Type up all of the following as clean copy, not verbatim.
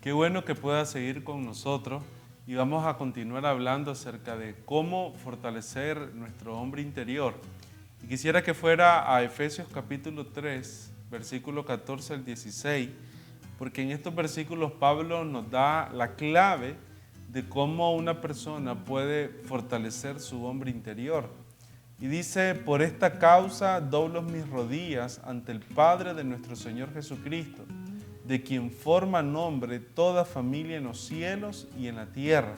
Qué bueno que puedas seguir con nosotros y vamos a continuar hablando acerca de cómo fortalecer nuestro hombre interior. Y quisiera que fuera a Efesios capítulo 3, versículo 14 al 16, porque en estos versículos Pablo nos da la clave de cómo una persona puede fortalecer su hombre interior. Y dice: por esta causa doblo mis rodillas ante el Padre de nuestro Señor Jesucristo, de quien forma nombre toda familia en los cielos y en la tierra,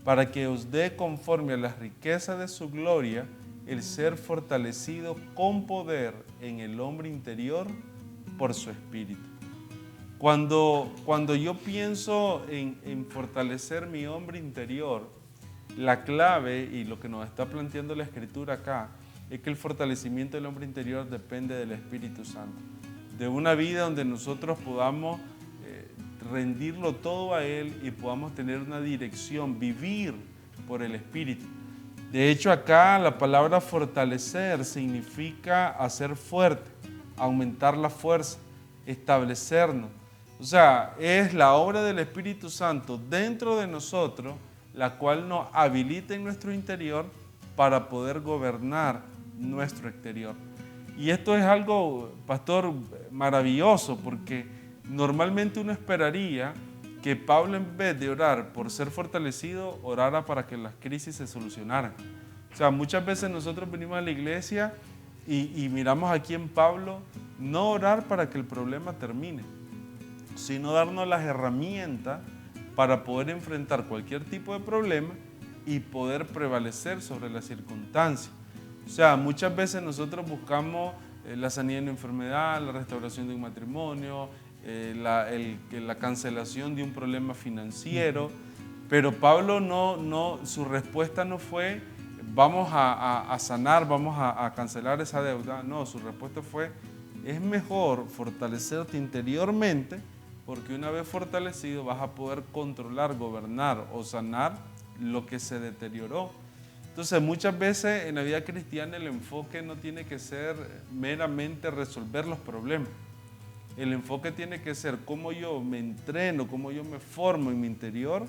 para que os dé conforme a las riquezas de su gloria el ser fortalecido con poder en el hombre interior por su espíritu. Cuando yo pienso en fortalecer mi hombre interior, la clave y lo que nos está planteando la Escritura acá es que el fortalecimiento del hombre interior depende del Espíritu Santo, de una vida donde nosotros podamos rendirlo todo a Él y podamos tener una dirección, vivir por el Espíritu. De hecho, acá la palabra fortalecer significa hacer fuerte, aumentar la fuerza, establecernos. O sea, es la obra del Espíritu Santo dentro de nosotros, la cual nos habilita en nuestro interior para poder gobernar nuestro exterior. Y esto es algo, pastor, maravilloso, porque normalmente uno esperaría que Pablo, en vez de orar por ser fortalecido, orara para que las crisis se solucionaran. O sea, muchas veces nosotros venimos a la iglesia y miramos aquí en Pablo no orar para que el problema termine, sino darnos las herramientas para poder enfrentar cualquier tipo de problema y poder prevalecer sobre las circunstancias. O sea, muchas veces nosotros buscamos la sanidad de una enfermedad, la restauración de un matrimonio, la cancelación de un problema financiero, pero Pablo su respuesta no fue vamos a sanar, vamos a cancelar esa deuda. No, su respuesta fue: es mejor fortalecerte interiormente, porque una vez fortalecido vas a poder controlar, gobernar o sanar lo que se deterioró. Entonces, muchas veces en la vida cristiana el enfoque no tiene que ser meramente resolver los problemas. El enfoque tiene que ser cómo yo me entreno, cómo yo me formo en mi interior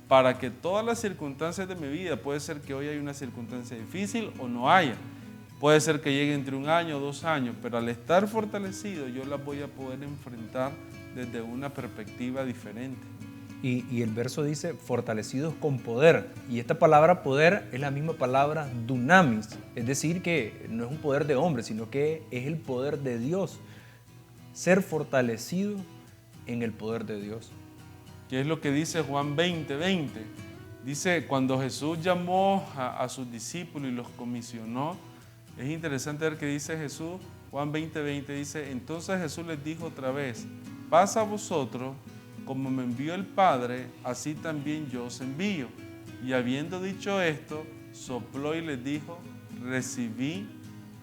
para que todas las circunstancias de mi vida, puede ser que hoy hay una circunstancia difícil o no haya, puede ser que llegue entre 1 año o 2 años, pero al estar fortalecido yo las voy a poder enfrentar desde una perspectiva diferente. Y el verso dice fortalecidos con poder, y esta palabra poder es la misma palabra dunamis, es decir que no es un poder de hombre, sino que es el poder de Dios, ser fortalecido en el poder de Dios. ¿Qué es lo que dice Juan 20:20? Dice, cuando Jesús llamó a sus discípulos y los comisionó, es interesante ver que dice Jesús, Juan 20:20 dice: entonces Jesús les dijo otra vez: paz a vosotros, como me envió el Padre, así también yo os envío. Y habiendo dicho esto, sopló y les dijo: recibí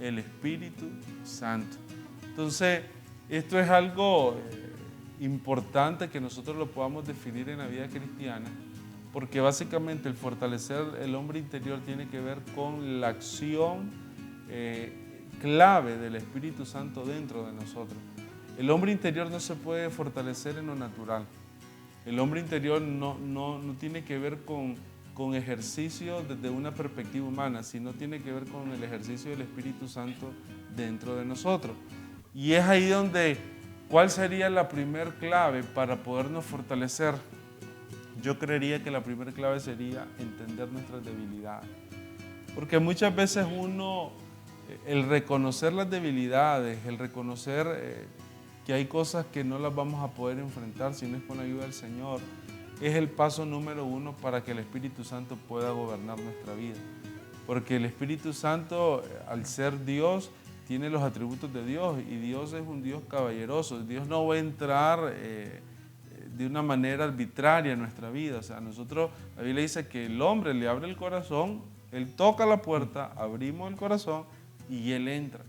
el Espíritu Santo. Entonces, esto es algo importante que nosotros lo podamos definir en la vida cristiana, porque básicamente el fortalecer el hombre interior tiene que ver con la acción clave del Espíritu Santo dentro de nosotros. El hombre interior no se puede fortalecer en lo natural. El hombre interior no tiene que ver con ejercicio desde una perspectiva humana, sino tiene que ver con el ejercicio del Espíritu Santo dentro de nosotros. Y es ahí donde, ¿cuál sería la primer clave para podernos fortalecer? Yo creería que la primera clave sería entender nuestras debilidades. Porque muchas veces el reconocer las debilidades, el reconocer que hay cosas que no las vamos a poder enfrentar si no es con la ayuda del Señor, es el paso número 1 para que el Espíritu Santo pueda gobernar nuestra vida. Porque el Espíritu Santo, al ser Dios, tiene los atributos de Dios, y Dios es un Dios caballeroso. Dios no va a entrar de una manera arbitraria en nuestra vida. O sea, la Biblia dice que el hombre le abre el corazón, él toca la puerta, abrimos el corazón y él entra.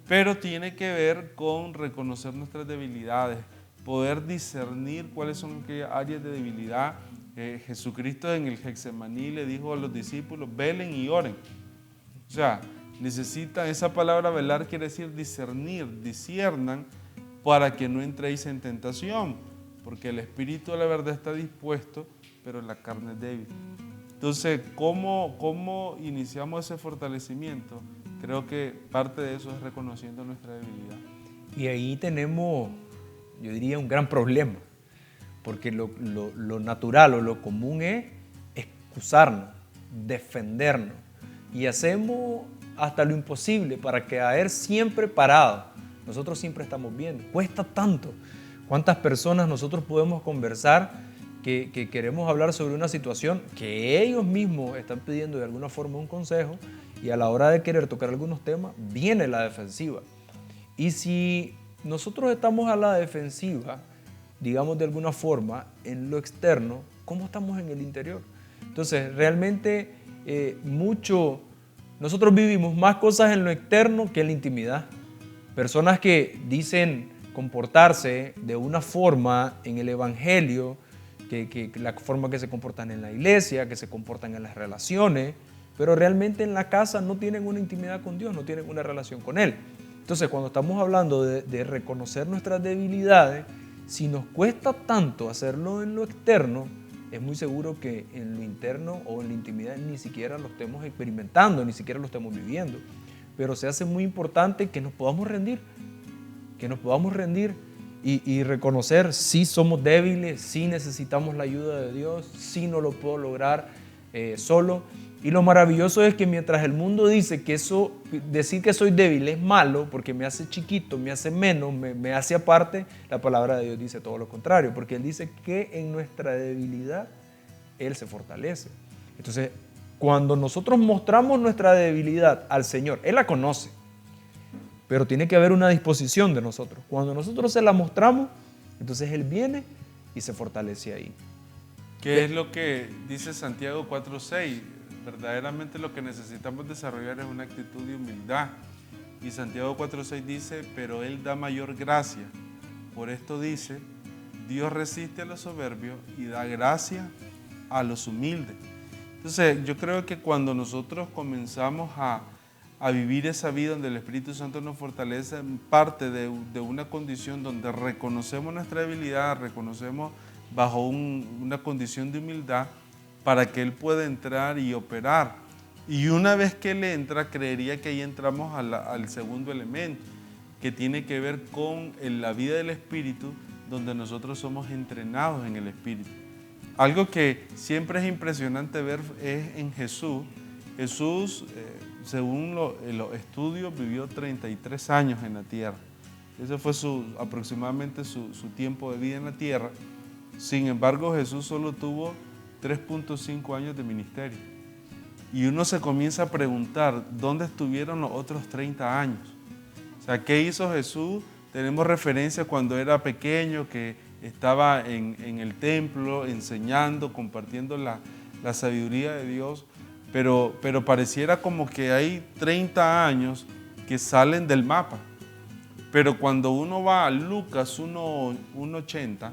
Pero tiene que ver con reconocer nuestras debilidades, poder discernir cuáles son aquellas áreas de debilidad. Jesucristo en el Getsemaní le dijo a los discípulos: velen y oren. O sea, Necesitan, esa palabra velar quiere decir discernir, disciernan para que no entréis en tentación, porque el espíritu de la verdad está dispuesto, pero la carne es débil. Entonces, ¿cómo iniciamos ese fortalecimiento? Creo que parte de eso es reconociendo nuestra debilidad. Y ahí tenemos, yo diría, un gran problema, porque lo natural o lo común es excusarnos, defendernos, y hacemos hasta lo imposible para caer siempre parados. Nosotros siempre estamos viendo, cuesta tanto. ¿Cuántas personas nosotros podemos conversar que queremos hablar sobre una situación que ellos mismos están pidiendo de alguna forma un consejo, y a la hora de querer tocar algunos temas viene la defensiva? Y si nosotros estamos a la defensiva, digamos de alguna forma, en lo externo, ¿cómo estamos en el interior? Entonces, realmente nosotros vivimos más cosas en lo externo que en la intimidad. Personas que dicen comportarse de una forma en el evangelio, que la forma que se comportan en la iglesia, que se comportan en las relaciones, pero realmente en la casa no tienen una intimidad con Dios, no tienen una relación con Él. Entonces, cuando estamos hablando de reconocer nuestras debilidades, si nos cuesta tanto hacerlo en lo externo, es muy seguro que en lo interno o en la intimidad ni siquiera lo estemos experimentando, ni siquiera lo estemos viviendo. Pero se hace muy importante que nos podamos rendir, y reconocer si somos débiles, si necesitamos la ayuda de Dios, si no lo puedo lograr solo. Y lo maravilloso es que mientras el mundo dice que decir que soy débil es malo porque me hace chiquito, me hace menos, me hace aparte, la palabra de Dios dice todo lo contrario, porque Él dice que en nuestra debilidad Él se fortalece. Entonces, cuando nosotros mostramos nuestra debilidad al Señor, Él la conoce, pero tiene que haber una disposición de nosotros. Cuando nosotros se la mostramos, entonces Él viene y se fortalece ahí. ¿Qué es lo que dice Santiago 4:6? Verdaderamente lo que necesitamos desarrollar es una actitud de humildad. Y Santiago 4:6 dice, pero Él da mayor gracia. Por esto dice, Dios resiste a los soberbios y da gracia a los humildes. Entonces, yo creo que cuando nosotros comenzamos a vivir esa vida donde el Espíritu Santo nos fortalece, parte de una condición donde reconocemos nuestra debilidad, reconocemos bajo una condición de humildad, para que Él pueda entrar y operar. Y una vez que Él entra, creería que ahí entramos al segundo elemento, que tiene que ver con la vida del Espíritu, donde nosotros somos entrenados en el Espíritu. Algo que siempre es impresionante ver es en Jesús. Jesús, según los estudios, vivió 33 años en la tierra. Ese fue aproximadamente su tiempo de vida en la tierra. Sin embargo, Jesús solo tuvo 3.5 años de ministerio. Y uno se comienza a preguntar, ¿dónde estuvieron los otros 30 años? O sea, ¿qué hizo Jesús? Tenemos referencia cuando era pequeño, que estaba en el templo enseñando, compartiendo la sabiduría de Dios, pero pareciera como que hay 30 años que salen del mapa. Pero cuando uno va a Lucas 1:80,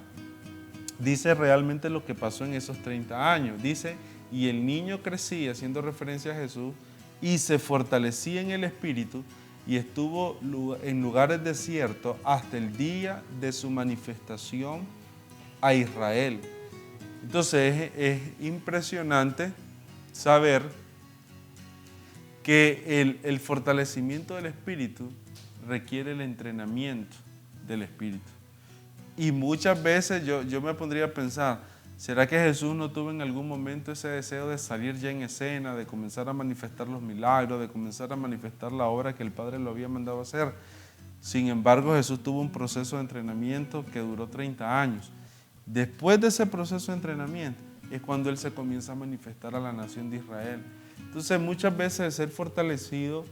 dice realmente lo que pasó en esos 30 años. Dice, y el niño crecía, haciendo referencia a Jesús, y se fortalecía en el Espíritu, y estuvo en lugares desiertos hasta el día de su manifestación a Israel. Entonces es impresionante saber que el fortalecimiento del Espíritu requiere el entrenamiento del Espíritu. Y muchas veces yo me pondría a pensar, ¿será que Jesús no tuvo en algún momento ese deseo de salir ya en escena, de comenzar a manifestar los milagros, de comenzar a manifestar la obra que el Padre lo había mandado a hacer? Sin embargo, Jesús tuvo un proceso de entrenamiento que duró 30 años. Después de ese proceso de entrenamiento es cuando Él se comienza a manifestar a la nación de Israel. Entonces, muchas veces ser fortalecido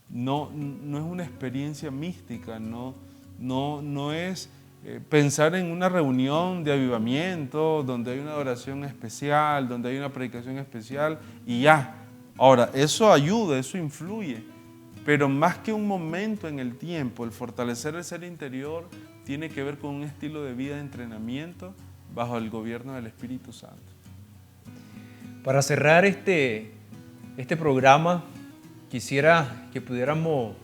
no es una experiencia mística, no es pensar en una reunión de avivamiento donde hay una adoración especial, donde hay una predicación especial y ya. Ahora, eso ayuda, eso influye, pero más que un momento en el tiempo, el fortalecer el ser interior tiene que ver con un estilo de vida de entrenamiento bajo el gobierno del Espíritu Santo. Para cerrar este programa, quisiera que pudiéramos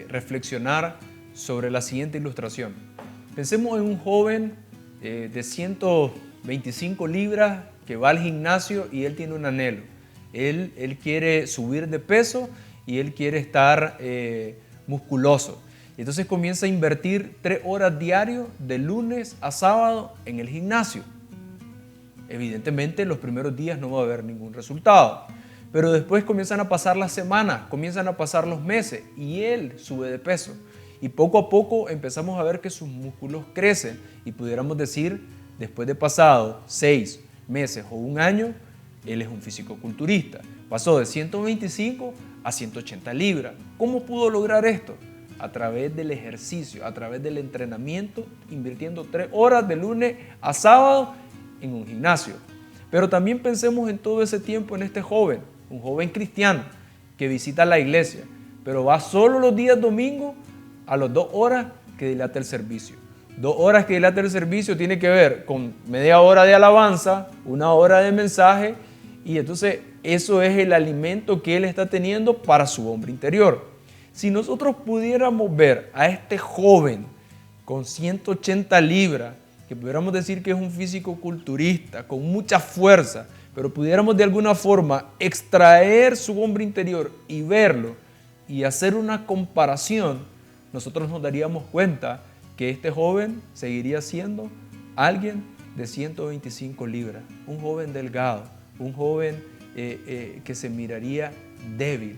reflexionar sobre la siguiente ilustración. Pensemos en un joven de 125 libras que va al gimnasio y él tiene un anhelo. Él quiere subir de peso y él quiere estar musculoso. Y entonces comienza a invertir 3 horas diarias de lunes a sábado en el gimnasio. Evidentemente en los primeros días no va a haber ningún resultado, pero después comienzan a pasar las semanas, comienzan a pasar los meses y él sube de peso. Y poco a poco empezamos a ver que sus músculos crecen y pudiéramos decir, después de pasado 6 meses o un año, él es un fisicoculturista. Pasó de 125 a 180 libras. ¿Cómo pudo lograr esto? A través del ejercicio, a través del entrenamiento, invirtiendo 3 horas de lunes a sábado en un gimnasio. Pero también pensemos en todo ese tiempo en este joven, un joven cristiano que visita la iglesia, pero va solo los días domingos a las 2 horas que dilata el servicio. 2 horas que dilata el servicio tiene que ver con media hora de alabanza, 1 hora de mensaje, y entonces eso es el alimento que él está teniendo para su hombre interior. Si nosotros pudiéramos ver a este joven con 180 libras, que pudiéramos decir que es un físico-culturista, con mucha fuerza, pero pudiéramos de alguna forma extraer su hombre interior y verlo y hacer una comparación, nosotros nos daríamos cuenta que este joven seguiría siendo alguien de 125 libras, un joven delgado, un joven que se miraría débil.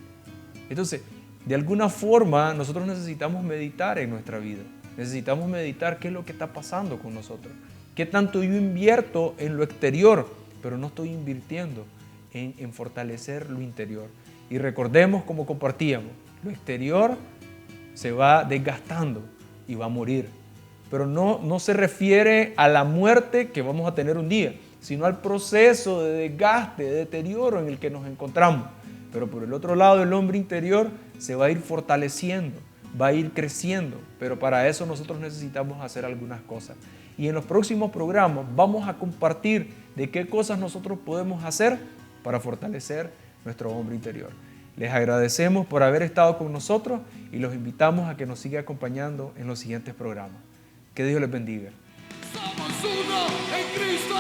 Entonces, de alguna forma nosotros necesitamos meditar en nuestra vida. Necesitamos meditar qué es lo que está pasando con nosotros. Qué tanto yo invierto en lo exterior, pero no estoy invirtiendo en fortalecer lo interior. Y recordemos, como compartíamos, lo exterior se va desgastando y va a morir. Pero no se refiere a la muerte que vamos a tener un día, sino al proceso de desgaste, de deterioro en el que nos encontramos. Pero por el otro lado, el hombre interior se va a ir fortaleciendo, va a ir creciendo, pero para eso nosotros necesitamos hacer algunas cosas. Y en los próximos programas vamos a compartir de qué cosas nosotros podemos hacer para fortalecer nuestro hombre interior. Les agradecemos por haber estado con nosotros y los invitamos a que nos siga acompañando en los siguientes programas. Que Dios les bendiga. Somos uno en Cristo.